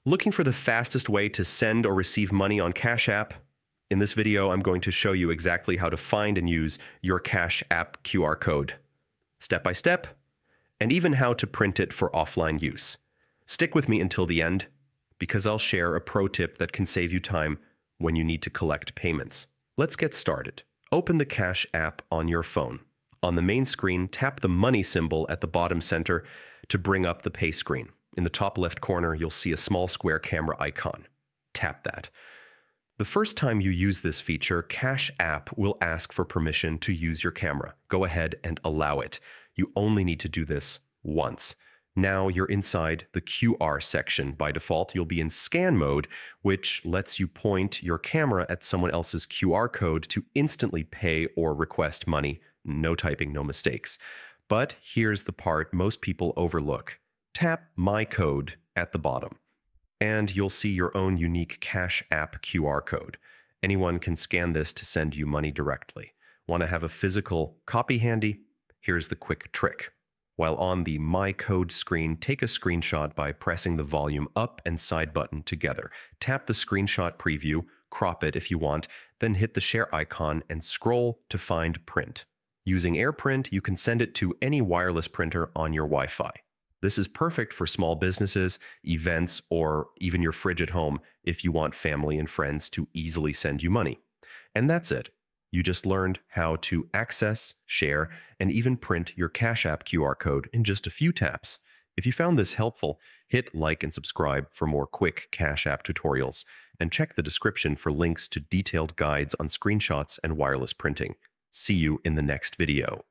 Looking for the fastest way to send or receive money on Cash App? In this video, I'm going to show you exactly how to find and use your Cash App QR code, step by step, and even how to print it for offline use. Stick with me until the end, because I'll share a pro tip that can save you time when you need to collect payments. Let's get started. Open the Cash App on your phone. On the main screen, tap the money symbol at the bottom center to bring up the pay screen. In the top left corner, you'll see a small square camera icon. Tap that. The first time you use this feature, Cash App will ask for permission to use your camera. Go ahead and allow it. You only need to do this once. Now you're inside the QR section. By default, you'll be in scan mode, which lets you point your camera at someone else's QR code to instantly pay or request money. No typing, no mistakes. But here's the part most people overlook. Tap My Code at the bottom, and you'll see your own unique Cash App QR code. Anyone can scan this to send you money directly. Want to have a physical copy handy? Here's the quick trick. While on the My Code screen, take a screenshot by pressing the volume up and side button together. Tap the screenshot preview, crop it if you want, then hit the share icon and scroll to find print. Using AirPrint, you can send it to any wireless printer on your Wi-Fi. This is perfect for small businesses, events, or even your fridge at home if you want family and friends to easily send you money. And that's it. You just learned how to access, share, and even print your Cash App QR code in just a few taps. If you found this helpful, hit like and subscribe for more quick Cash App tutorials, and check the description for links to detailed guides on screenshots and wireless printing. See you in the next video.